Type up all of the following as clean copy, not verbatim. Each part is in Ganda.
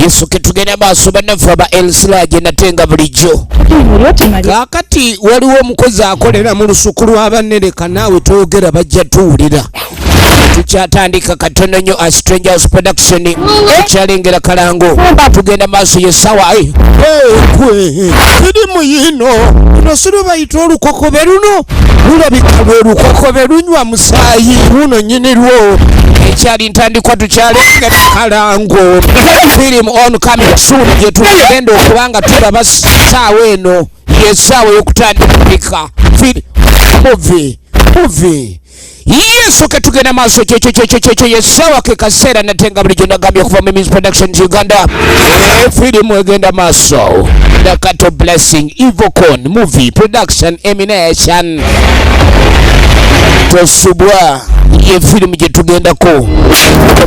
Yesu ketugenda maaso bannaffe aba Elsilage natenga bulijjo. Kaakati waliwo omukozi akolera mu lusuku lw'abannereka naawe toyogera bajja tuwulira. Tukyatandika katono nnyo a Stranger House Production ekyalengera Kalango. Tugenda maaso yesawa kwe firimu yino luno siru bayita olukokobe luno lulabika lwe lukokobe lunywa musaayi luno nyini lwo ekyali ntandikwa tukyalengera Kalango. Firimu on coming soon gye tugenda okubanga tulaba ssaawa eno yessaawa y'okutandika movie Yesu ketugenda maaso kyo yesawa ke kaseera natenga bulijjo nagambye okuva mu Means Productions Uganda. Firimu egenda maaso Nakato Blessing Ivocon movie production emination tosubwa ye firimu gye tugendako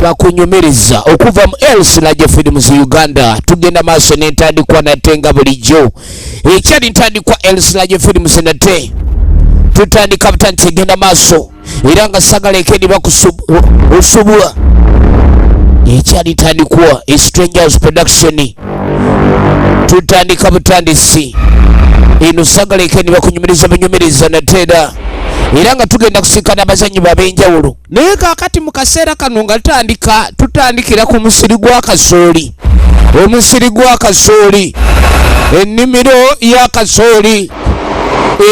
bakunyumiriza okuva mu Elsilage Films Uganda. Tugenda maaso n'entandikwa natenga bulijjo ekyali ntandikwa Elsilage Films nate tutandika butanti egenda maaso era nga sagala ekedi bakusubwa ekyali ntandikwa Stranger House Production tutandika butandisi eno sagala ekedi bakunyumiriza natera era nga tugenda kusinkana abazanyi bab'enjawulo. Naye kaakati mu kaseera kano nga tutandikira ku musiri gwa kasooli. Omusiri gwa kasooli, ennimiro ya kasooli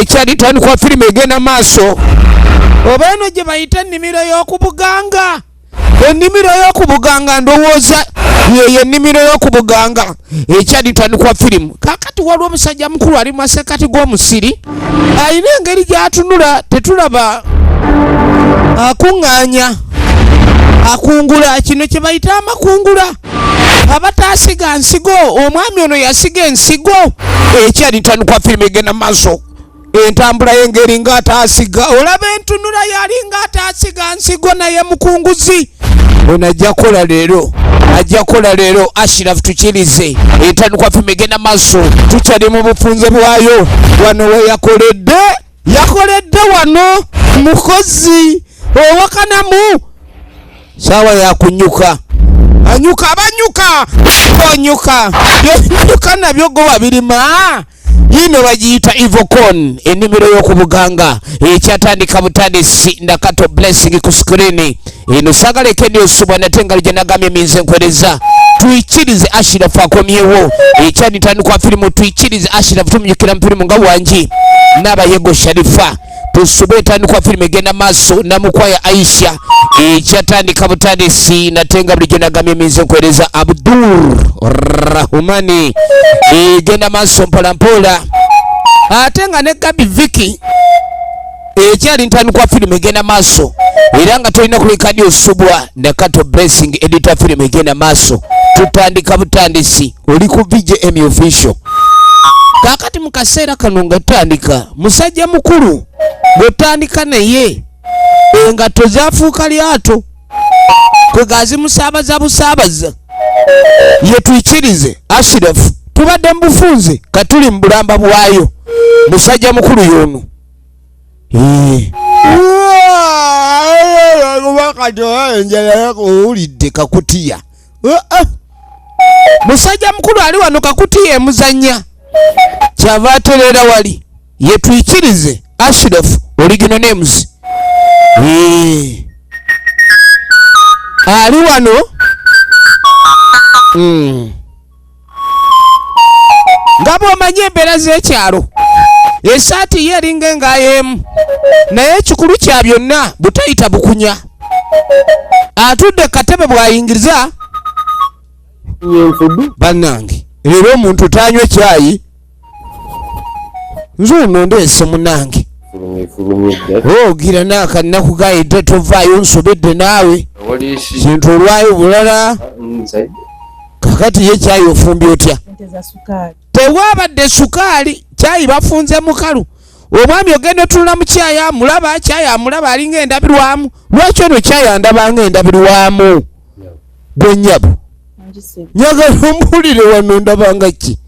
ekyali tandikwa firimu egenda maaso oba eno gye bayita ennimiro y'okubuganga. Ennimiro y'okubuganga ndowooza yeyo ennimiro y'okubuganga ekyali tandikwa firimu. Kaakati waliwo omusajja mukulu ali mu masekati g'omusiri alina engeri gy'atunula tetulaba akuŋŋaanya akungula kino kye bayita amakungula abataasiga nsigo. Omwami ono yasiga ensigo ekyali tandikwa firimu egenda maaso entambula y'engeri ng'ataasiga olaba entunula yali ng'ataasiga nsigo naye mukunguzi ono ajja kola leero Ashraf tukirize entandikwa firimu egenda maaso tukyali mu bufunze bwayo wano we yakoledde wano mukozi owakanamu saawa yakunyuka onyuka nabyo go babirima yino bagiyita Ivocon ennimiro y'okubuganga ekyatandika butandisi Nakato Blessing ku screen eno sagala ekedi osubwa natenga lije nagambye minze nkwereza tuyikirize Ashraf akomyewo ekyatandikwa firimu tuyikirize Ashraf tumujukira mu firimu nga wangi n'abayego Sharifa tusube etandikwa firimu egenda maaso namukwaya Aisha ekyatandika butandisi natenga bulijjo nagambye minze nkwereza Abdul Rahmani egenda maaso mpolampola ate nga ne Gabi Vicky ekyali ntandikwa firimu egenda maaso era nga tolina kulekadi osubwa Nakato Blessing editor firimu egenda maaso tutandika butandisi oli ku VJM official. Kaakati mu kaseera kano nga tutandika musajja mukulu ng'otandika naye engatto zaafuuka lyato kwe gazimusaabaza busaabaza ye tuyikirize Ashraf tubadde mu bufunze katuli mu bulamba bwayo musajja mukulu y'ono owulidde kakutiya musajja mukulu ali wano kakutiya emuzanya kyava aterera wali ye tuyikirize Ashraf original names ali wano nga bw'omanyi embeera z'ekyalo esaati ye eringa engayemu naye ekikulu kya byonna butayita bukunya atudde katebe bw'ayingiriza bannange leero omuntu tanywa ekyayi nze ono ndeese munange ogira n'akanaku gayidde tovaayo nsobedde naawe kintu olwayo bulala kakati ye kyayi ofumbye otya tewabadde sukaali kyayi bafunze mukalu omwami ogenda otunula mu kyayi amulaba kyayi amulaba alinga endabirwamu lwaki ono kyayi andabanga endabirwamu gwennyabo njagala ompulire wano ndabanga ki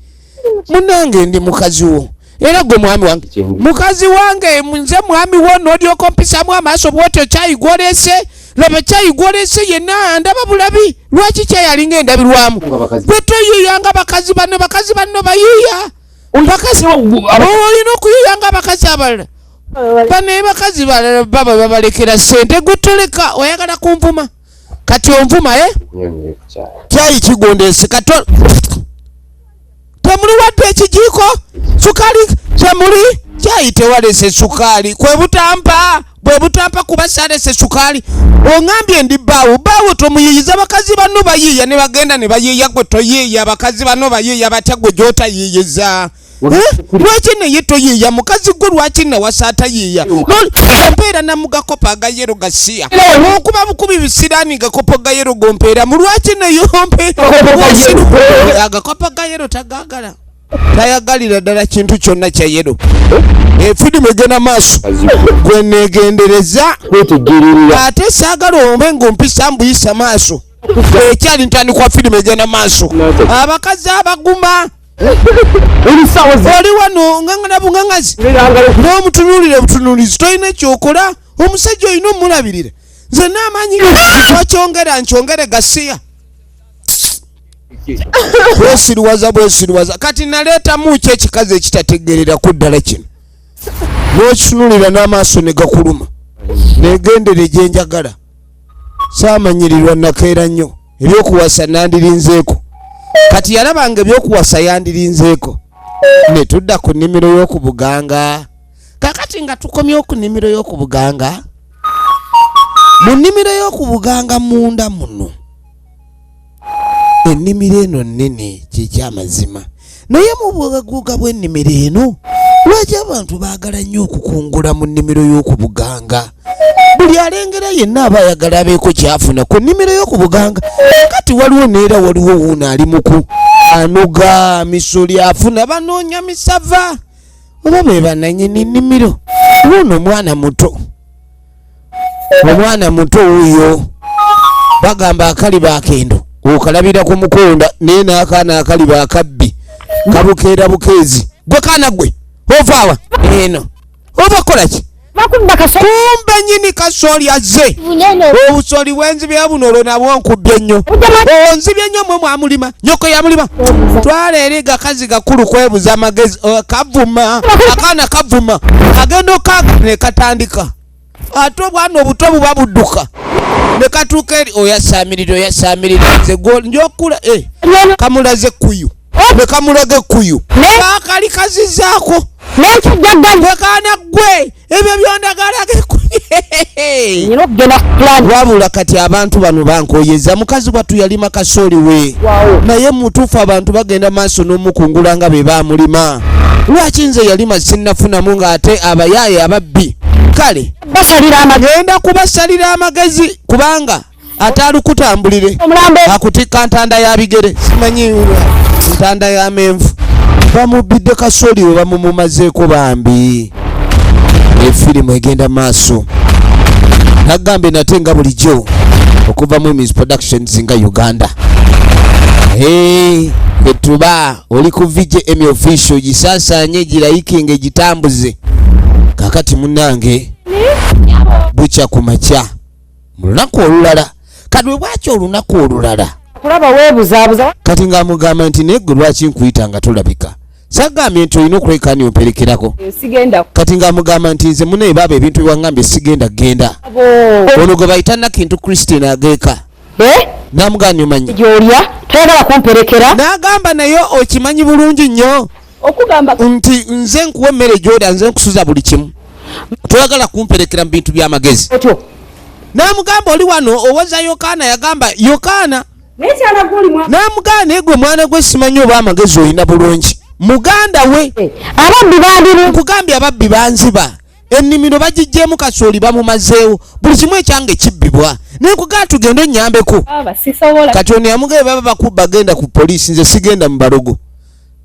munange ndi mukazi wo era gwe mwami wange mukazi wange nze mwami wo n'olyoka ompisamu amaaso bwotyo kyayi gw'oleese laba kyayigolese yenna ndaba bulabi lwaki kyayalinga endabirwamu bwe toyiiyanga bakazi banno bayiiya olina okuyiiya nga abakazi abalala bane bakazi balala baba babalekera ssente gwe toleka oyagala kunvuma kati onvuma kyayi kigondese kato temuli wadde ekijiiko sukali temuli kyayi tewalese sukaali bwe butampa kuba salese sukaali oŋambye ndi baawo tomuyiiyiza bakazi banno bayiiya ne bagenda ne bayiiya gwe toyiiya bakazi banno bayiiya batya gwe gyotayiiyiza lwaki naye toyiiya mukazi gwe lwaki nawasa atayiiya ompeera namugakopo agayero gasiya okuba bukubi bisiraani gakopo gayero gompeera mulwaki naye agakopo gayero tagaagala tayagalira ddala kintu kyonna kya yero efirimu egenda maaso gwe negendereza ate saagala ombe ng'ompisa mbuyisa maaso ekyali ntandikwa firimu egenda maaso abakazi abaguma oli wano ngangana buŋaŋazi n'omutunuulire butunuulizi tolina ekyokola omusajja olina omulabirira nze n'amanyi wakyongera nkyongere gasiya bwesiriwaza kati naleetamu ki ekikazi ekitategerera ku ddala kino n'okitunulira n'amaaso ne gakuluma negendere gye njagala saamanyirirwa nakeera nnyo ebyokuwasa nandirinzeeko kati yalabanga ebyokuwasa yandirinzeeko ne tudda ku nnimiro y'okubuganga kakati nga tukomye ku nnimiro y'okubuganga mu nnimiro y'okubuganga munda muno ennimiro eno nnene kyekyamazima naye mu bwagaguuga bw'ennimiro eno lwaki abantu baagala nnyo okukungula mu nnimiro y'okubuganga buli alengera yenna aba ayagala abeeko kyafuna ku nnimiro y'okubuganga kati waliwo neera waliwo wuuno ali muku anoga misoli afuna banoonya misava oba be bananyini nnimiro wuuno omwana muto wuuyo bagamba akaliba akendo okalabira ku mukonda naye n'akaana akaliba akabbi kabukeera bukeezi gwe kaana gwe ovaawa eno ova kolaki kumbe nyini kasooli azze obusoli bwenzibya buno olwo nabwo nkubbye nnyo onzibye nnyo mwe mwamulima nyoko yamulima twala eri gakazi gakulu kwebuza amagezi kavuma akaana kavuma agenda okaaga ne katandika ate obwana obuto buba budduka ne katuuka eri oyasaamirira nze njokula kamulaze kuyu ne kamulage kuyu akali kazizaako wekaana gwe ebyo byondagalage wabula kati abantu bano bankoyeza mukazi wattu yalima kasooli we naye mutuufu abantu bagenda maaso n'omukungula nga be bamulima lwaki nze yalima sinnafunamu ng'ate abayaaye ababbi kale genda kubasalira amagezi kubanga atalukutambulire akutikka ntanda ya bigere simanyi ntanda ya menvu bamubidde kasooli we bamumumazeeko bambi efirimu egenda maaso nagambe nate nga bulijjo okuva mu Miss Productions nga Uganda etuba oli ku VJM official gisaasaanye girayikinge gitambuze kakati munange bukya ku makya mu lunaku olulala kadwe bwaki olunaku olulala kulaba weebuzaabuza kati ng'amugamba nti naye gwe lwaki nkuyita nga tolabika sagambye nti olina okulekaani omperekerako sigenda kati ng'amugamba nti nze munaye baaba ebintu ebiwangambye sigenda genda ono gwe bayita Nakintu Christine ageeka n'amugamba omanyi gy'olya toyagala kumperekera n'agamba naye okimanyi bulungi nnyo okugamba nti nze nkuwa emmere gy'olya nze nkusuza buli kimu toyagala kumperekera mu bintu by'amagezi n'amugamba oli wano owoza Yokaana yagamba Yokaana n'amugamba naye gwe mwana gwe simanyi oba amagezi olina bulungi muganda we ababbi bandiru nkugambye ababbi banziba ennimiro bagijjeemu kasooli bamumazeewo buli kimu ekyange kibbibwa naye nkugamba tugende onnyambeko kati ono yamugambye baba bakubba genda ku poliisi nze sigenda mu balogo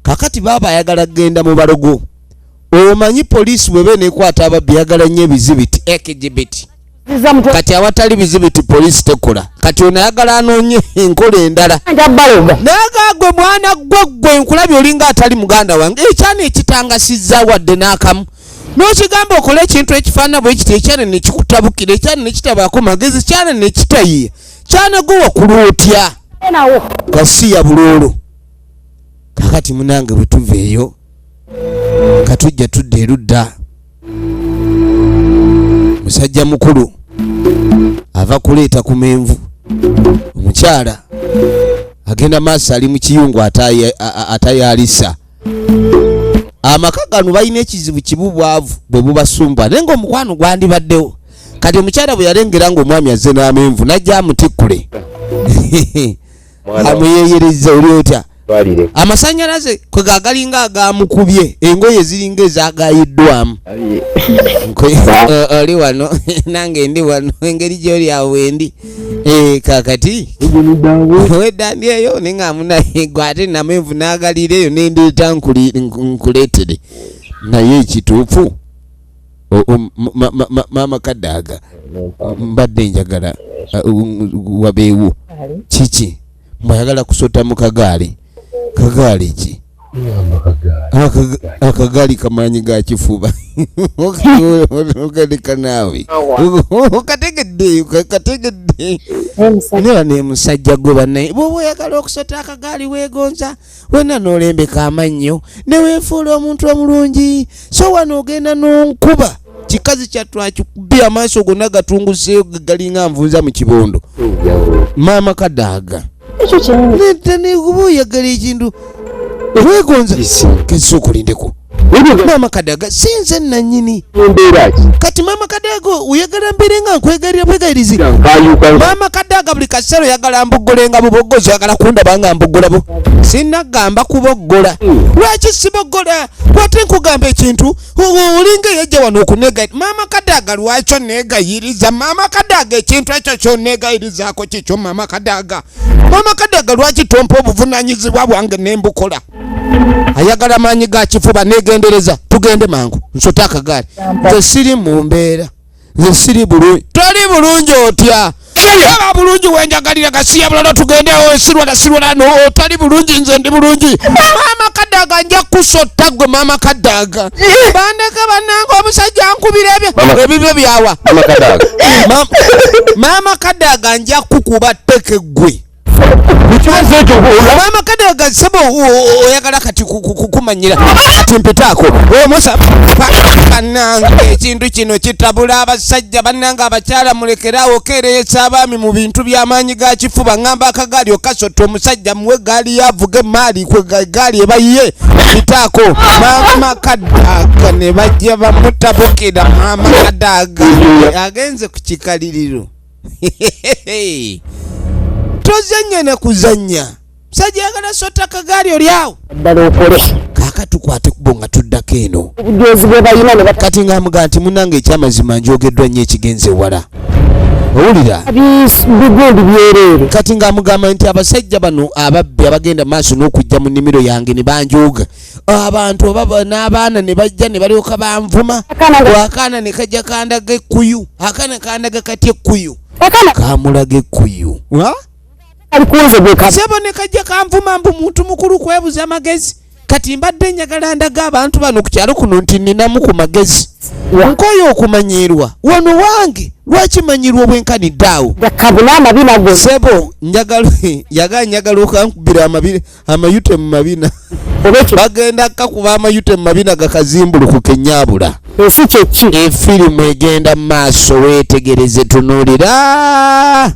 kakati baba ayagala kgenda mu balogo omanyi poliisi bwebe nekwata ababbi yagala nnyo ebizibiti ekijibiti kati awatali bizibiti poliisi tekola kati ono ayagala anoonye enkola endala nagagwe mwana gwe nkulabye olinga atali muganda wange ekyana ekitangasizza wadde n'akamu n'okigamba okola ekintu ekifaanana bwe kiti ekyana ne kikutabukira ekyana ne kitabaako magezi kyana ne kitayiya kyana gwe wakulu otya nawo gasiya buloolo kakati munange bwe tuva eyo katujja tudda erudda musajja mukulu ava kuleeta ku menvu omukyala agenda maaso ali mu kiyungu atayalisa amaka gano balina ekizibu kibubwavu bwe bubasumbwa naye ng'omukwano gwandibaddewo kati omukyala bwe yalengera ng'omwami azze n'amenvu najja amutikkule amuyeyereza oli otya amasanyalaze kwe gagalinga agamukubye engoye ziringa ezagayiddwamu oli wano nange ndi wano engeri gyoli awo wendi kakati weddandi eyo neŋamunaye gwe ate namenvu n'agalireyo nendeeta nkuleetere naye ekituufu maama Kadaga mbadde njagala wabeewo kiki mwayagala kusota mu kagaali ki akagali kamanyi ga kifuba okaleka naawe okategedde nera ne musajja gwe bannaye bwoba oyagala okusota akagaali weegonza wena n'olembeka amannyo ne weefuula omuntu omulungi so wano ogenda n'onkuba kikazi kyattu akikubye amaaso gonna gatunguseeyo galinga nvunza mu kibondo maama Kadaga ekyo kinene nettanekuba oyagala ekintu weegonza kesi okulindeko maama Kadaga sinze nannyini kati maama Kadaga oyagala mbeere nga nkwegalira bwegayirizi maama Kadaga buli kaseera oyagala mboggolenga buboggozi oyagala kundaba nga mboggolabo sinnagamba kuboggola lwaki siboggola lwate nkugamba ekintu olinga yajja wano okunegayiriza maama Kadaga lwaki onegayiriza maama Kadaga ekintu ekyo kyonegayirizaako kikyo maama Kadaga lwaki tompa obuvunanyizibwa bwange nembukola ayagala maanyi ga kifuba negendereza tugende mangu nsota akagaali nze siri mu mbeera nze siri bulungi toli bulungi otya aba bulungi wenjagalira gasiya bulalo tugendewo sirwala no toli bulungi nze ndi bulungi maama Kadaga nja kusota gwe maama Kadaga bandeka bannanga omusajja nkubira ebyo byawa maama Kadaga nja kukuba tteke gwe maama Kadaga sebo oyagala kati kumanyira kati mpitaako omusa bannanga ekintu kino kitabula abasajja bannanga abakyala mulekerawo keereyesa abaami mu bintu by'amaanyi ga kifuba ngamba akagaali okasota omusajja muwe gaali yavuga emaali kwe gaali ebayiye mpitaako maama Kadaga ne bajja bamutabukira maama Kadaga agenze ku kikaliriro tozanya na kuzanya musajja yagala sota kagaali oli awo ddala okole kaaka tukwate kubonga tuddako eno obujozi bwe balina ne kati ngaamuga nti munange ekyamazima njogeddwa nnyo ekigenze ewala owulira bigundi byereere kati ng'amugamba nti abasajja bano ababbi abagenda maaso n'okujja mu nnimiro yange ne banjooga abantu oba n'abaana ne bajja ne balyoka banvuma akaana ne kajja kandaga ekkuyu akaana kandaga katya ekkuyu kamulaga ekkuyu sebo ne kajja kanvuma mbu muntu mukulu kwebuza amagezi kati mbadde njagala ndaga abantu bano ku kyalo kuno nti nninamu ku magezi nkoyo okumanyirwa wano wange lwaki manyirwa obwenkanidde awo sebo njagala okankubira amayute mu mabina bagenda kakuba amayute mu mabina gakazimbuluku kenyabula efirimu egenda mu maaso weetegereze tunuulira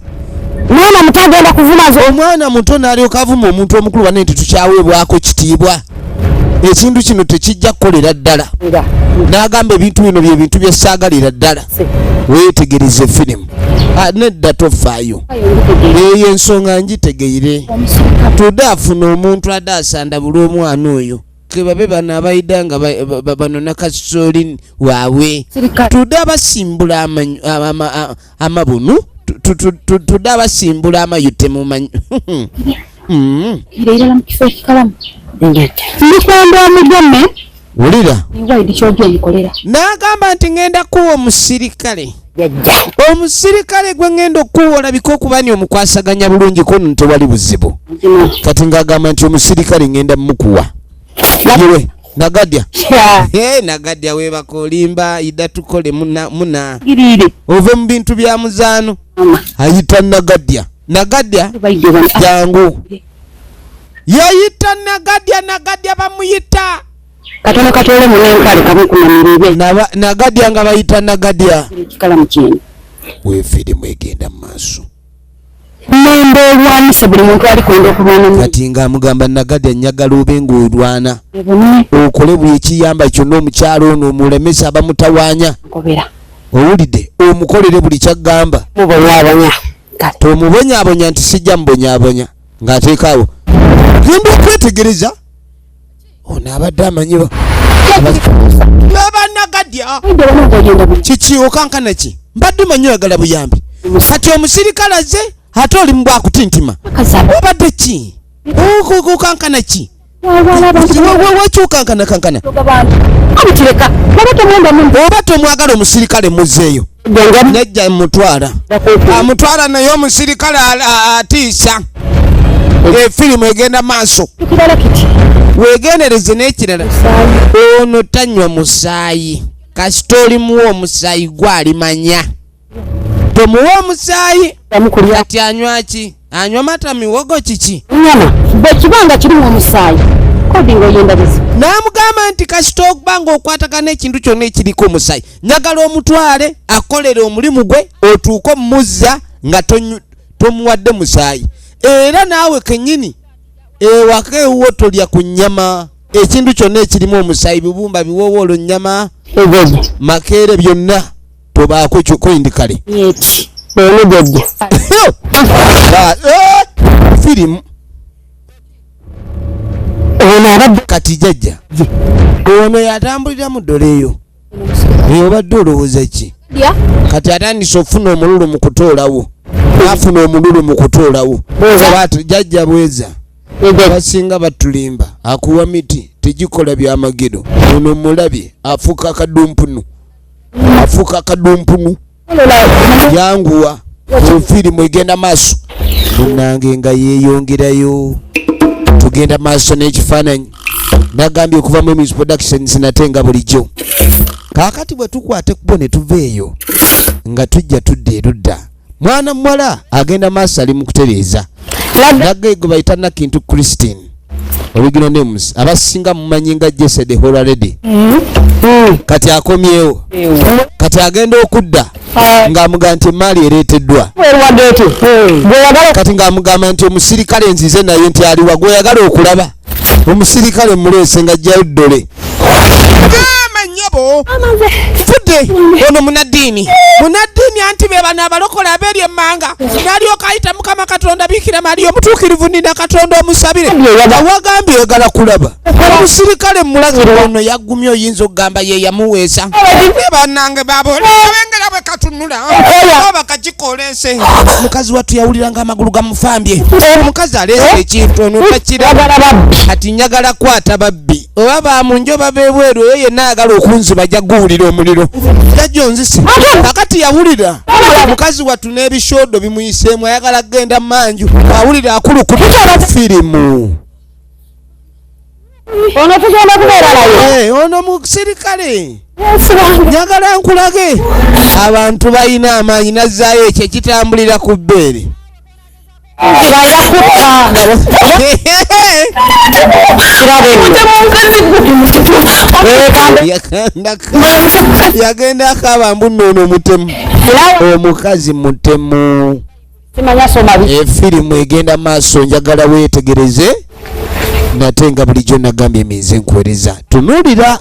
mwana muto agenda kuvuma omwana muto n'alyoka avuma omuntu omukulu bane nti tukyaweebwako kitiibwa ekintu kino tekijja kukolera ddala n'agamba ebintu bino byebintu byesaagalira ddala weetegereze firimu nedda tofaayo eyo ensonga njitegeire tudde afuna omuntu adde asandabula omwana oyo kebabe bano abayida nga bano nakasooli waabwe tudde abasimbula amabunu tudde abasimbula amayute mumanyi irira mu kifo ekikalamu ndikwenda omugeme wulira waidi kyogyenkolera n'agamba nti ngenda kuwa omusirikale omusirikale gwe ngenda okuwa olabika okuba ni omukwasaganya bulungi ko nno tewali buzibu kati ng'agamba nti omusirikale ngenda mukuwa yewe Nagadya. Ya. Nagadya weba kolimba ida tukole muna. Girire. Ove mu bintu bya muzaano. Ayita Nagadya. Nagadya jangu. Yayita Nagadya bamuyita. Katono katole munenkale kamukumaniribe. Nagadya nga bayita Nagadya. Kikala mukini. Weefiri mwegenda maaso. Nembe olwanisa buli muntu ali kwenda okulwana. Kati nga mugamba Nagadya njagala obe ng'olwana. Okole buli ekiyamba kyonna omukyalo ono omulemesa abamutawaanya. Nkobera. Owulidde omukolere buli kyagamba. Mubonyaabonya. Tomubonyaabonya nti sijja mubonyaabonya ng'ateekaawo. Genda okwetegereza. Ono abadde amanyiba. Laba Nagadya. Kiki okankana ki? Mbadde manyi oyagala buyambi. Kati omusirikale azze ate oli mu bwakutintima. Obadde ki? Okankana ki? Wakyukankana. Oba tomwagala omusirikale muzzeeyo. Nejja mutwala. Amutwala naye omusirikale atiisa. Firimu egenda maaso. Weegendereze n'ekirala. Ono tanywa musaayi. Kasita olimuwa omusaayi gwalimanya. Tomuwa omusaayi. Kati anywa ki? Anywa mata miwogo kiki? Nyama. Bekibanga kirimu omusaayi. Kodi ngoyendabiza. Namugamba nti kasita okubanga okwatagana ekintu kyonna ekiriko omusaayi. Njagala omutwale akolere omulimu gwe otuuke omuzza nga tomuwadde musaayi. Era naawe kennyini ewaka ewuwo tolya ku nnyama. Ekintu kyonna ekirimu omusaayi bibumba biwowoolo nnyama. Makeere byonna tobaako kyokuyindikale. Yeti. Bw'onogejja. Firimu. Kati jajja. Ono yatambulira mu ddole eyo. Obadde olowooza ki? Kati atandise ofuna omululu mu kutoolawo. Afuna omululu mu kutoolawo. Jajja bweza. Basinga batulimba. Akuwa miti tegikola byamagero. Ono mulabye afuuka akadumpunu. Yanguwa. Firimu egenda maaso. Munange nga yeeyongerayo. Tugenda maaso n'ekifaananyi. Nagambye okuva mu Music Productions nate nga bulijjo. Kaakati bwe tukwate kubo ne tuveeyo nga tujja tudde erudda. Mwana muwala agenda maaso ali mu kutereeza. Nagego bayita Nakintu Christine. Original names abasinga mumanyi nga Jesse the Horror Lady. Kati akomyewo. Kati agenda okudda. Ng'amugamba nti emaali ereeteddwa. Kati ng'amugamba nti omusirikale nzize naye nti aliwa gweyagala okulaba. Omusirikale muleese ng'ajjayo ddole. Nyabo fudde ono munaddiini anti be bano abalokola abeeri emmanga n'alyoka ayita Mukama Katonda Bikira Mariya omutuukirivu nina Katonda omusabire awagambye oyagala kulaba. Omusirikale mulazire ono yaggumye oyinza okugamba ye yamuweesa. Bannange babengera bwe katunula oba kakikoleese. Mukazi wattu yawuliranga amagulu gamufambye. Omukazi aleese ekintu ono takiraba. Kati njagala kwata babbi oba bamunjoba bebweru oyo yenna ayagala okunziba ajja guwulira omuliro. Jajja onzise kakati yawulira mukazi wattu n'ebishodo bimuyiseemu ayagala kgenda manju awulira akulukuta firimu. Ono tugenda kubeera naye. Ono musirikale. Njagala nkulage abantu balina amaanyi nazzaayo ekyo ekitambulira ku bbeere. Yagenda akaba mbunono mutemu. Omukazi mutemu. Firimu egenda maaso njagala weetegereze. Nate nga bulijjo nagambye eminze nkuweereza. Tunuulira.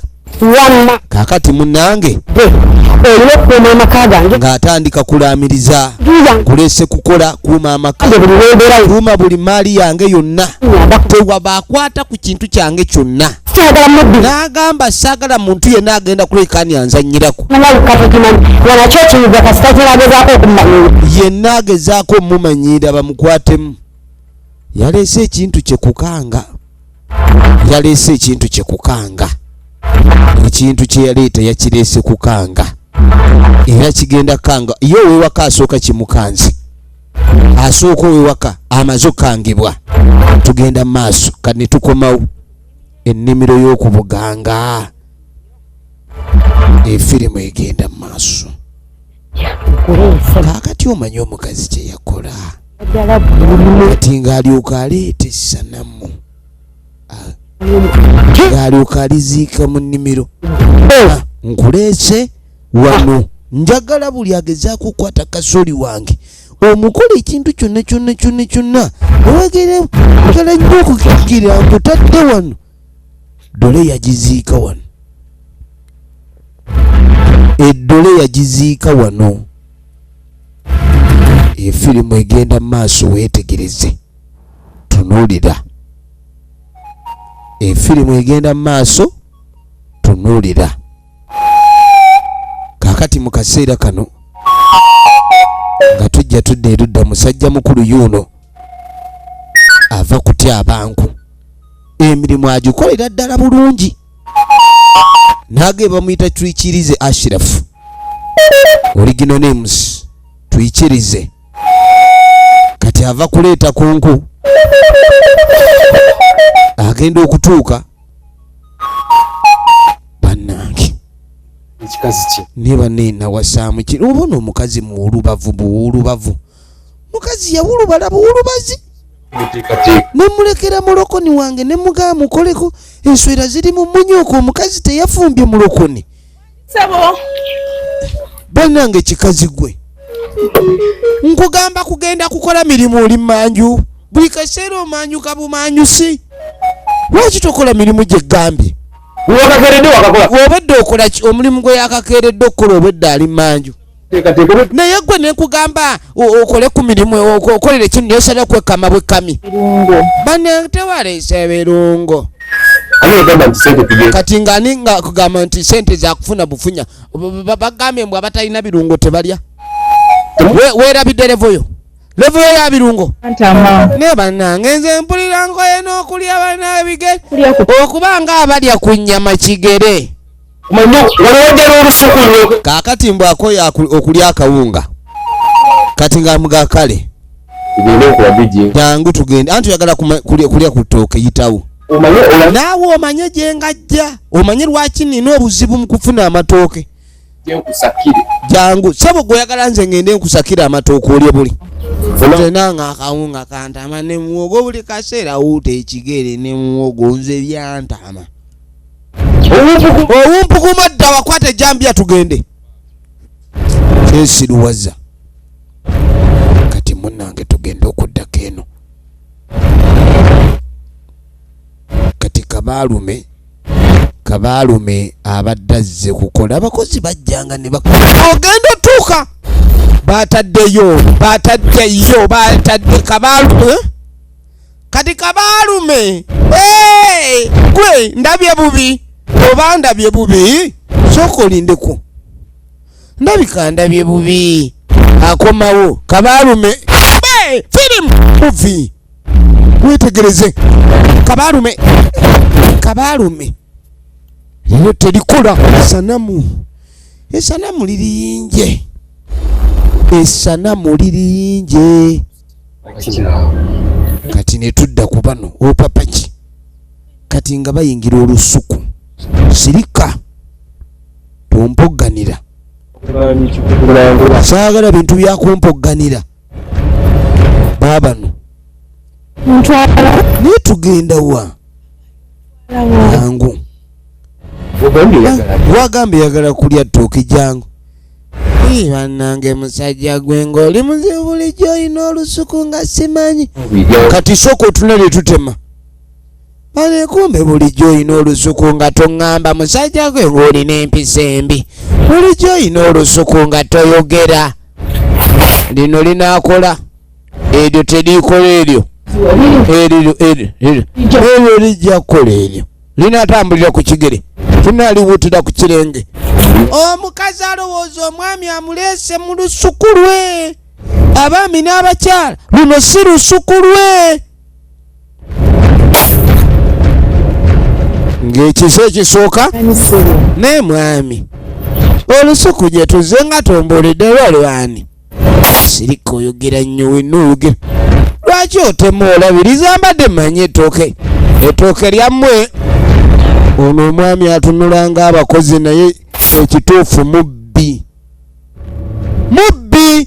Kaakati munnange ng'atandika kulaamiriza kuleese kukola kuuma amaka kuuma buli maali yange yonna tewaba akwata ku kintu kyange kyonna. N'agamba saagala muntu yenna agenda kuleekaani anzannyirako. Yenna agezaako omumanyira bamukwatemu. Yaleese ekintu kye kukanga. Ekintu kye yaleeta yakireese kukanga era kigenda kanga ye owewaka asooka kimukanzi asooka owewaka amaze okukangibwa. Tugenda maaso kati ne tukomawo ennimiro y'okubuganga. Efirimu egenda mu maaso. Kaakati omanyi omukazi kye yakola. Kati ng'alyoka aleeta essanamu. Ng'alyoka aliziika mu nnimiro. Nkuleese wano. Njagala buli agezaako okukwata kasooli wange omukola ekintu kyonna owegere njala nnyo okukigira nkutadde wano. Dole yagiziika wano. Eddole yagiziika wano. Efirimu egenda mu maaso, weetegereze, tunuulira. Efirimu egenda mu maaso, tunuulira. Kaakati mu kaseera kano nga tujja tudde erudda, musajja mukulu yuno ava kutya abantu. Emirimu agikolera ddala bulungi. Nage bamuyita Twikirize Ashraf. Original names Twikirize. Kati ava kuleeta kunku. Agenda okutuuka. Bannange. Ekikazi kye. Niba nina wasaamu kiri. Obona omukazi buwulubavu. Mukazi yawulubala buwulubazi. Nemulekera mulokoni wange nemugaa mukoleko enswera ziri mu munyoko. Omukazi teyafumbye mulokoni. Sabo. Bannange kikazi gwe. Nkugamba kugenda kukola mirimu oli manju. Buli kaseera omanjuka bumanyusi. Lwaki tokola mirimu gye gambye? Wakakeredde wakakola. Obedde okola omulimu gwe yakakeredde okukola obedde ali manju. Naye gwe nekugamba okole ku mirimu okolere kino nesala kwekama bwekami. Bannange tewaleese birungo. Kati ngani nga kugamba nti sente zakufuna bufunya. Bagambye mbwe abatalina birungo tebalya. Weerabidde levoyo. Levoyo ya birungo. Ne bannange nze mpulira ngoye n'okulya bana bigere. Okubanga abalya ku nnyama kigere. Kaakati mbwe akoya okulya akawunga. Kati nga mga kale. Jangu tugende. Anti oyagala kulya ku ttooke yitawo. Naawe omanye gye ngajja. Omanye lwaki nina obuzibu mu kufuna amatooke. Jangu sabo goyagala nze ngende nkusakira amatooke olye buli. Nanga akawunga kantama ne muwogo buli kaseera wuute ekigere ne muwogo nze byantama. Owumpukuma dda wakwate jambya tugende. Kyesiruwaza. Kati munnange tugende okuddako eno. Kati kabaalume abadde azze kukola. Abakozi bajjanga ne bakola. Ogenda otuuka. Bataddeyo kabaalume. Kati kabaalume. Gwe ndabye bubi. Oba ndabye bubi. Sooka olindeko. Ndabye bubi. Akomawo. Kabaalume. Firimu. Muvi. Wetegereze. Kabaalume. Lero terikola esanamu. Esanamu liriyinje. Kati ne tudda ku bano opapaki. Kati nga bayingira olusuku. Sirika. Tompogganira. Saagala bintu bya kumpogganira. Baabano. Ne tugenda wa. Jangu. Wagambye yagala kulya ttooke jangu. Bannange musajja gwe ng'oli muzibu bulijjo olina olusuku nga simanyi. Kati sooka otunale tutema. Bane kumbe bulijjo olina olusuku nga toŋŋamba. Musajja gwe ng'olina empisa embi. Bulijjo olina olusuku nga toyogera. Lino linaakola. Eryo terikola eryo. Eryo lijja kukola eryo. Linaatambulira ku kigere. Tunaaliwuutira ku kirenge. Omukazi alowooza omwami amuleese mu lusuku lwe. Abaami n'abakyala luno si lusuku lwe. Ng'ekisa ekisooka ne mwami olusuku gye tuze nga tomboledde lwalwani. Sirika oyogera nnyo wenna oyogera. Lwaki otema olabiriza mbadde mmanyi ettooke lyammwe ono omwami atunulanga abakozi naye ekituufu mubbi naye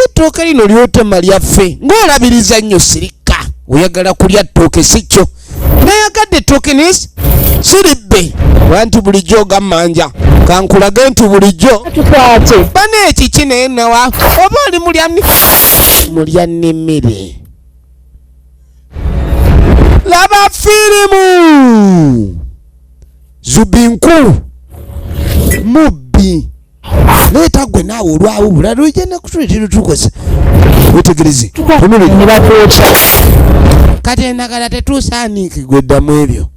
ettooke lino lyotema lyaffe ng'olabiriza nnyo sirika oyagala kulya ttooke si kyo nayagadde ettooke nesi siribbe wanti bulijjo ogammanja kankulage nti bulijjo bane ekiki naye nawa oba oli mulya nnimire laba firimu zubinku mubbi leeta gwe naawe olwawo bulala ojana kutuletera tukoze wetegereze kati endagala tetusaaniike gwe ddamu ebyo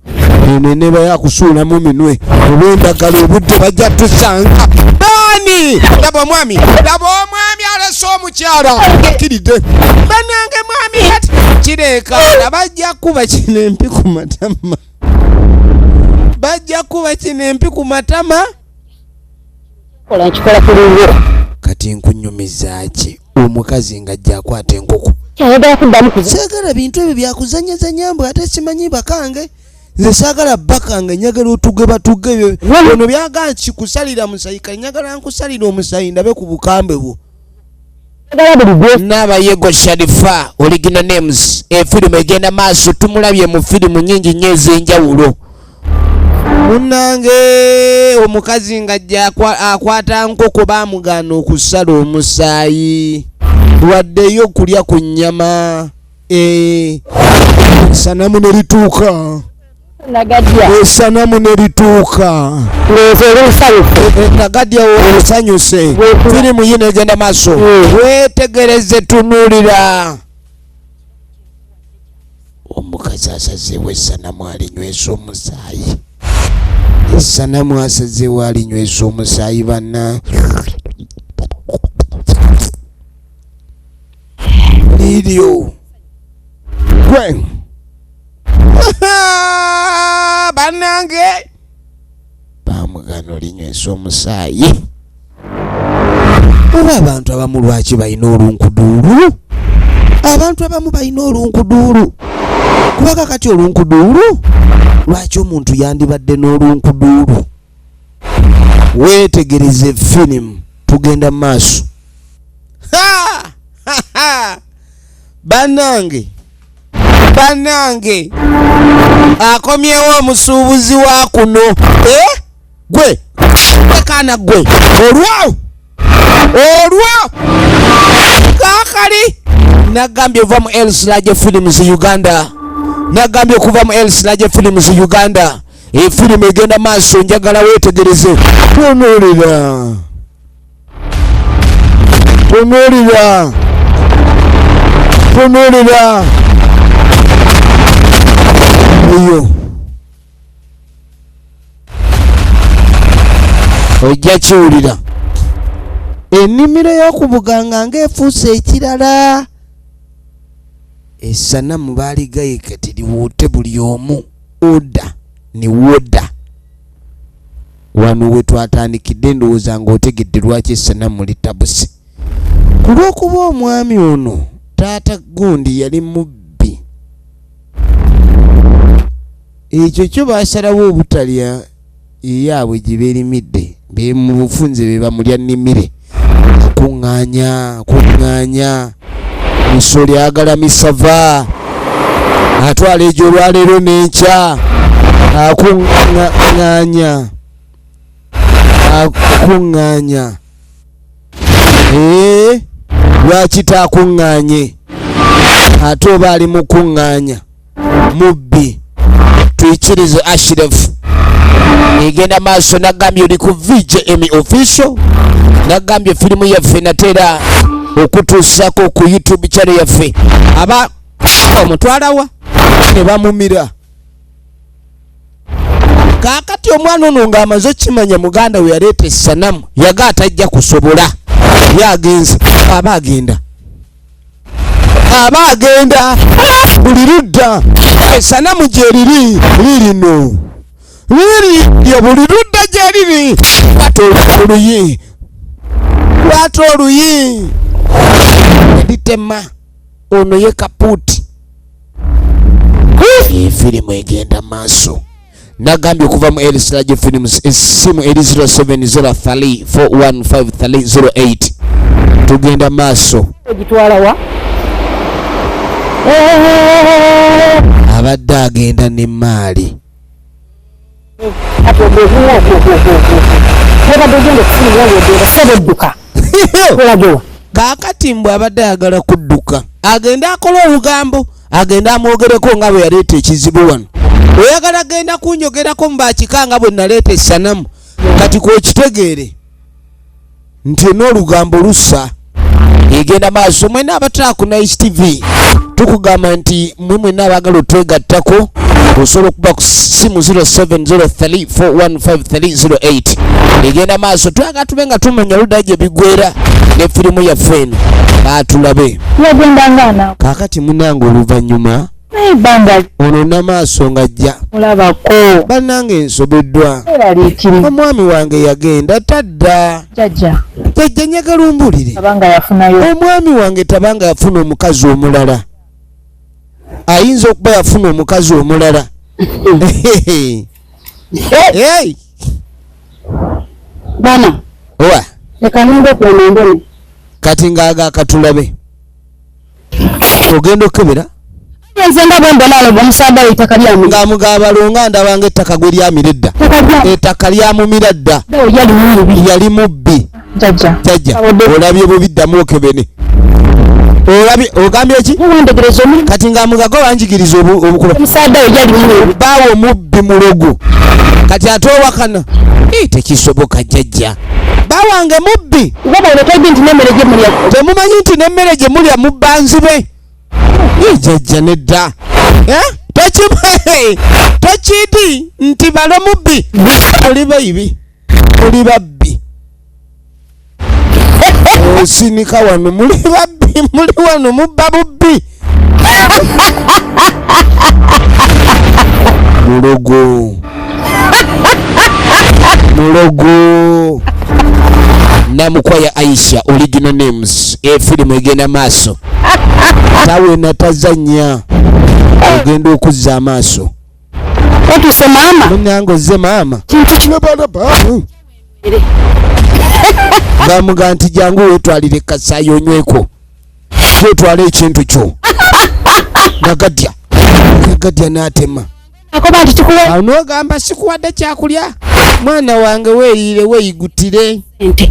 eno eneba yakusuulamu minwe olw'endagala obudde bajja tusanga baani laba omwami alese omukyala akkiridde banange mwami kati kireeka bajja kuba kinempi ku matama kati nkunyumiza ki omukazi ng'ajja akwata enkoko saagala bintu ebyo byakuzanyazanya mbwe ate simanyi bakange nze saagala bakange nyagala otuge batuge ebyo ono byaga kikusalira musayi kale nyagala nkusalira omusayi ndabe ku bukambe bwo Naabayego Sharifa original names efirimu egenda maaso tumulabye mu firimu nyingi nnyo ez'enjawulo munnange omukazi ng'ajja akwata nkoko baamugana okusala omusaayi waddeyo okulya ku nnyama esanamu ne lituuka nagadya osanyuse firimu yino egenda maaso wetegereze tunuulira omukazi asazeewo esanamu alinywesa omusaayi esanamu asazeewo alinywesa omusaayi banna liryo gwe bannange bamugano linywesa omusaayi oba abantu abamu lwaki balina olunkuduulu abantu abamu balina olunkuduulu kubanga kati olunkuduulu lwaki omuntu yandibadde n'olunkuduulu weetegereze firimu tugenda maaso bannange akomyewo omusuubuzi wa kuno gwe kaana gwe olwawo kakali nagambye ova mu Elsilage Films Uganda nagambye okuva mu Elsilage Films Uganda efirimu egenda maaso njagala weetegereze tunuulira eyo ojja kiwulira ennimiro y'okubuganga ng'efuuse ekirala essanamu baaligayika teriwoote buli omu oda ne woda wano we twatandikidde ndowooza ng'otegedde lwaki essanamu litabuse ku lw'okuba omwami ono taata gundi yali mubbi ekyo kyo baasalawo obutalya eyaabwe gye beerimidde be mu bufunze be bamulya nnimire akuŋŋaanya misoli agalamisa va atwala egyo olwaleero n'enkya akuŋŋaanya lwaki taakuŋŋaanye ate oba ali mukuŋŋaanya mubbi tuyikirize Ashraf egenda maaso nagambye oli ku VJM official nagambye firimu yaffe natera okutuusako ku YouTube channel yaffe aba omutwalawa ne bamumira kaakati omwana ono ng'amaze okimanya muganda we yaleeta essanamu yaga atajja kusobola yagenze aba agenda buli ludda essanamu gye liri lirino liri buli ludda gye liri lwata oluyi litema ono ye kapuuti efirimu egenda maaso nagambye okuva mu Elisraje Films essimu eri 0703415308 tugenda maaso ogitwala wa abadde agenda ne maali ate obuwa obadde ogenda okufunira ng'ogenda saba edduka olagewa kaakati mbwe abadde ayagala kudduka agenda akola olugambo agenda amwogereko nga bwe yaleeta ekizibu wano oyagala agenda kunyogerako mubakikanga bwe naleeta essanamu kati kwekitegeere nti n'olugambo lussa egenda maaso mwena abatala ku Nice TV tukugamba nti mwe mwena abagala otwegattako osobola okuba ku simu 0703415308 egenda maaso twagala tube nga tumanya oludda gye bigwera ne firimu yaffe eno batulabe yagenda ngaana kaakati munange oluvannyuma naibanga ono namaaso ng'ajja mulabako bannange ensobeddwa eraliikiri omwami wange yagenda tadda jjajja njagala ombulire abanga yafunayo omwami wange tabanga yafuna omukazi omulala ayinza okuba yafuna omukazi omulala hey bana owa leka ninga okuwonondone kati ngaaga akatulabe ogenda okebera nze nga bwe mbona alo omusaadde ettaka lyamu ng'amugaba longa ndabanga ettaka gwe lyamira edda ettaka lyamumira dda yali mubbi jjajja olabye bubiddamu okebene olabye ogambye ki wandegereza omulimu kati ng'amugaga wanjigiriza obukuba omusaadde oyo yali mulimu baawo omubbi mulogo kati ate owakana tekisoboka jjajja baawange mubbi obaolekege nti n'emmere gye mulya temumanyi nti n'emmere gye mulya mubba nzibe jjajja nedda tekidi nti balo mubbi oli bayibi oli babbi osinika wano muli babbi muli wano mubba bubbi mulogo namukwaya Aisha original names efirimu egenda maaso tawe natazanya ogenda okuzza amaaso otuse maama munange ozze maama kintu kinabalaba ngamuga nti jangu wetwalire kasayi onyweko kyotwala ekintu kyo nagadya n'atema akoba nti kikuwa nogamba sikuwadde kyakulya mwana wange weeriire weeyigutire ente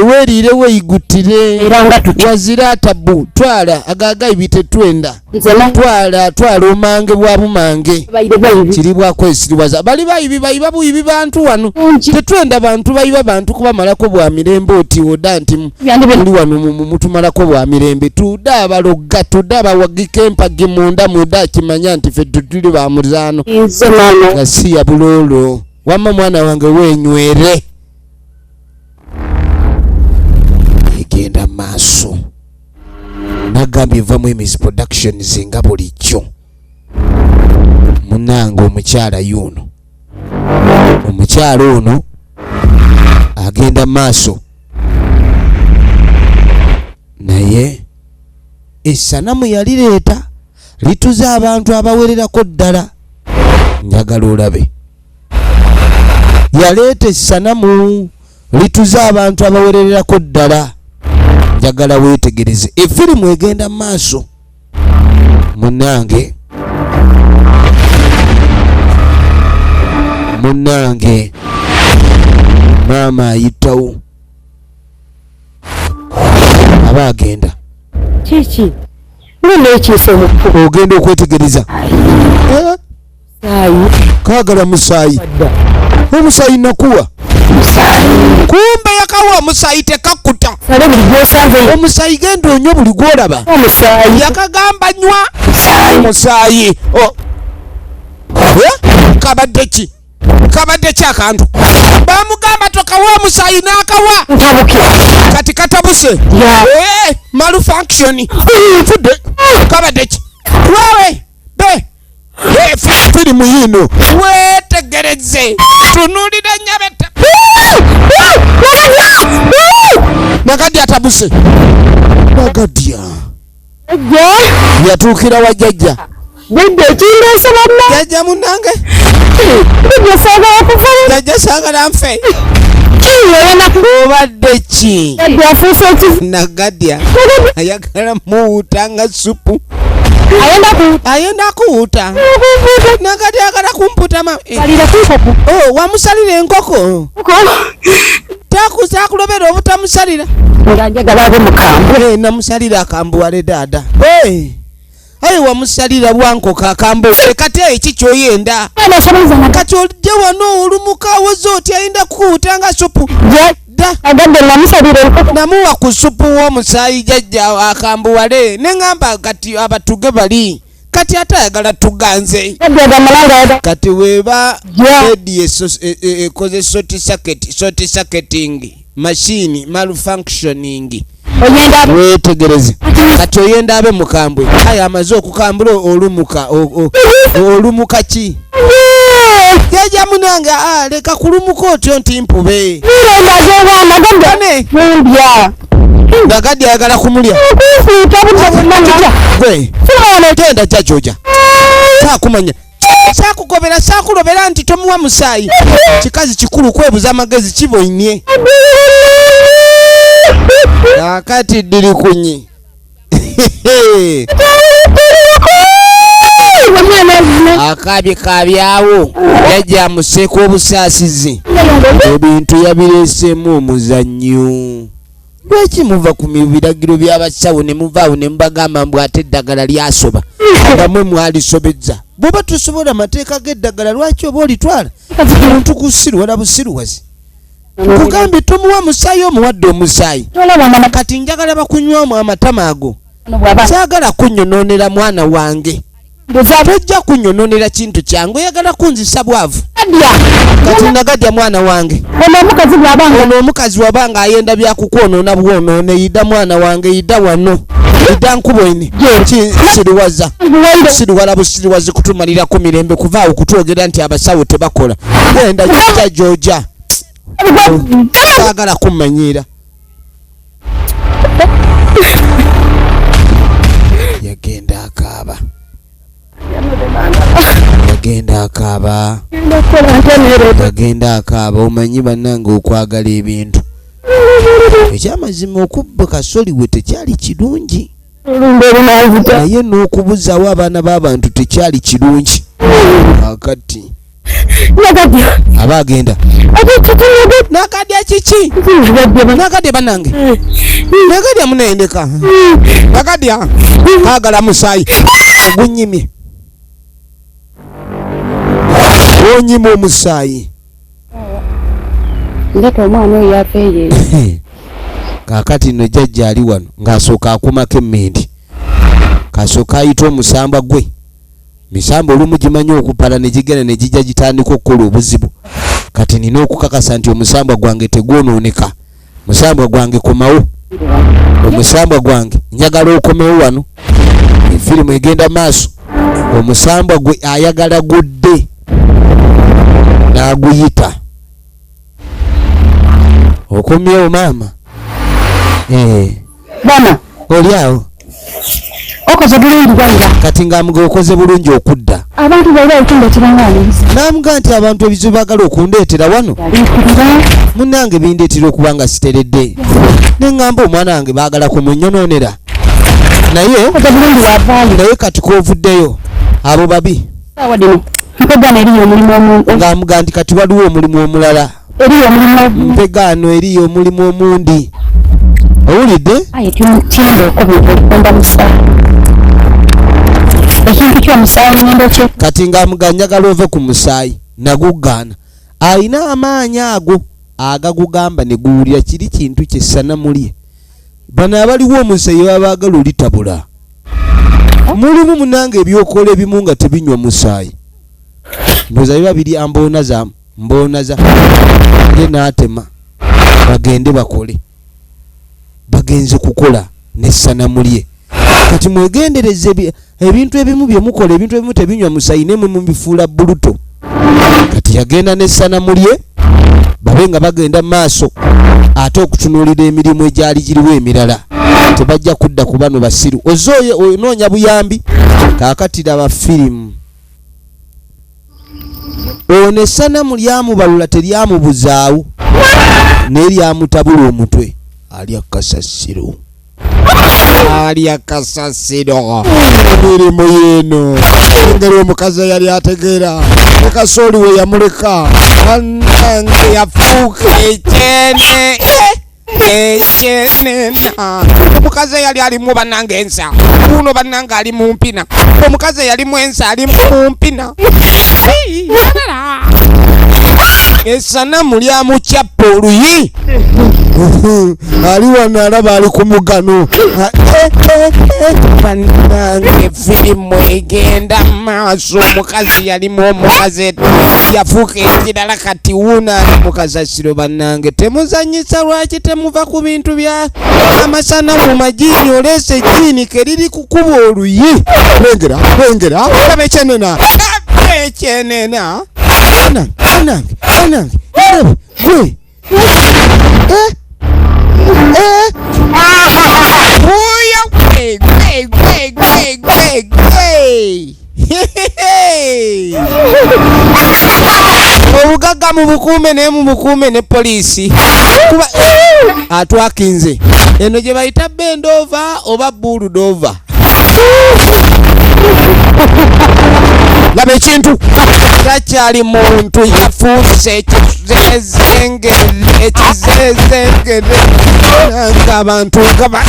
weeriire weeyigutire era nga tutya wazira tabu twala agagayi bitetwenda nze na twala omange bwa bumange bayire bayibi kiri bwakwesiriwaza bali bayibi bayiba buyibi bantu wano tetwenda bantu bayiba bantu kubamalako bwa mirembe oti oda nti muli wano mutumalako bwa mirembe tudda abalogga tudda abawagika empagi munda muda kimanya nti ffe tutuli ba muzaano nze maama nga si ya buloolo wamma mwana wange weenywere egenda maaso nagambye evamu emis productions nga bulijjo munange omukyala yuno omukyala ono agenda maaso naye essanamu yalireeta lituze abantu abawererako ddala njagala olabe yaleeta essanamu lituze abantu abawererako ddala njagala weetegereze efirimu egenda maaso munange maama ayitawo aba agenda kiki none ekiise mufu ogenda okwetegereza saayi kaagala musaayi omusaayi nakuwa kumbe yakawa omusaayi tekakkuta sale buli gyosanze omusaayi genda onywa buli gwolaba omusaayi yakagamba nywa musaayi kabadde ki akantu bamugamba tokawa omusaayi n'akawa ntabuke kati katabuse malfunction fudde kabadde ki wawe be firimu yino weetegereze tunulira nyabeta nagadya atabuse nagadya yatuukira wa jjajja budde ekindeese banna jjajja munange jajja saagala nfe obadde ki Nagadya ayagala muwuuta nga supu ayenda kuwuuta Nagadya ayagala kumputa wamusalira enkoko takulobera obutamusalira namusalira akambuwale daada ayi wamusalira bwankoko akambuwale kati eki kyoyenda kati ojja wano olumuka awoza oti ayenda kuwuuta nga supu namuwa ku supu w'omusaayi jajja akambuwale neŋŋamba kati abatuge bali kati ate ayagala tuganze kati weba edi ekoze short circuiting machine malfunctioning wetegereze kati oyenda abe mukambwe aya amaze okukambula olumuka ki jaja munanga leka kulumuka otyo nti mpube Nagadya ayagala kumulya gwe genda jajoja sakumanya sakukobera sakulobera nti tomuwa musaayi kikazi kikulu kwebuza amagezi kiboinie akati diri kunyi akabye kabyawo yajja museeko obusaasizi ebintu yabireesemu omuzannyo lwaki muva ku biragiro by'abasawo ne muvaawo ne mubagamba mbu ate eddagala lyasoba bamwe mwalisobezza bw'oba tosobola amateeka g'eddagala lwaki oba olitwala omuntu kusiru wala busiruwazi kugambye tomuwa musaayi omuwadde omusaayi kati njagala bakunywamu amatama ago saagala kunnyonoonera mwana wange tojja kunnyonoonera kintu kyange oyagala kunzisa bwavu kati Nagadya mwana wange ono omukazi wabanga ayenda byakukwonoona bwonoone yidda mwana wange yidda wano yidda nkuboine siriwaza siriwala busiriwazi kutumalirako mirembe kuvaawo kutwogera nti abasawo tebakola genda jja joja saagala kummanyiira yagenda akaaba yagenda akaaba omanyi bannange okwagala ebintu ekyamazima okubba kasoli we tekyali kirungi naye n'okubuzaawo abaana b'abantu tekyali kirungi akati aba agenda Nagadya kiki Nagadya bannange Nagadya munendeka Nagadya kaagala musaayi ogunyimye onyima omusaayi ndeka omwana oyo yapeeye kakati no jajja ali wano ng'asooka akumako emmindi kasooka ayita omusamba gwe misamba olumu gimanyi okupala ne gigenda ne gijja gitandika okukola obuzibu kati nina okukakasa nti omusamba gwange tegwonooneka musamba gwange komawo omusamba gwange njagala okomewo wano efirimu egenda maaso omusamba gwe ayagala gudde n'aguyita okomyewo maama bana oli awo okoze bulungi gwanga kati ng'amuga okoze bulungi okudda abantu bali okundeetera ng'aniriza n'amuga nti abantu ebizibu baagala okundeetera wano munnange bindeetera okuba nga siteredde ne ŋŋamba omwana wange baagala kumunyonoonera naye kati koovuddeyo abo babi ng'amuga nti kati waliwo omulimu omulala mpegaano eriyo omulimu omundi owulidde kati ng'amuga njagala ove ku musaayi naguggaana alina amaanyi ago agagugamba ne guwulira kiri kintu kyessana mulye bano abaliwo omusaayi babaagala olitabula mulimu munange ebyokola ebimu nga tebinywa musaayi ndoza biba biri amboonaza mboonaza ye n'atema bagende bakole bagenze kukola nessana mulye kati mwegendereze ebintu ebimu bye mukola ebintu ebimu tebinywa musaayi nemwe mubifuula buluto kati yagenda nessana mulye babe nga bagenda maaso ate okutunuulira emirimu egyali giriwo emirala tebajja kudda ku bano basiru ozooye onoonya buyambi kaakati laba firimu ono essanamu lyamubalula teryamubuzaawo neryamutabula omutwe alya kasasiro emirimu yeeno engeri omukazi yali ategeera ekasooli we yamuleka anange yafuuka ekyenena omukazi yali alimu bannange ensa uno bannange ali mu mpina omukazi yalimu ensa ali mu mpina essanamu lyamukyappa oluyi ali wano alaba ali ku mugano bannange firimu egenda maaso omukazi yalimu omukazi yafuuka ekirala kati wuuna ali mu kasasiro bannange temuzanyisa lwaki temuva ku bintu bya amasanamu majini oleese ejjiini keriri kukuba oluyi lengera olaba ekyenena anange gwe obugagga mu bukuume ne poliisi kuba atwakinze eno gye bayita bendova oba buludova laba ekintu takyali muntu yafuuse ekizezengere ng'abantu ngaba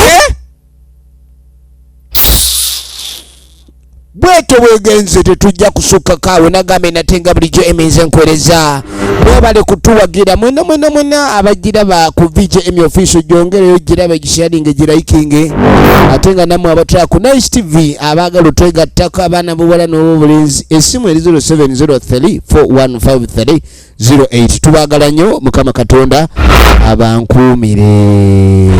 bwetyo bwegenze tetujja kusukka kaawe nagambe natenga bulijjo eminze nkwereza mwebale kutuwagira mwena abagiraba ku VJM official gyongereyo giraba gisharinge giraikinge ate nga namwe abatula ku Nice TV abaagala otwegattako abaana buwala n'obulenzi essimu eri 0703415308 tubaagala nnyo Mukama Katonda abankuumire.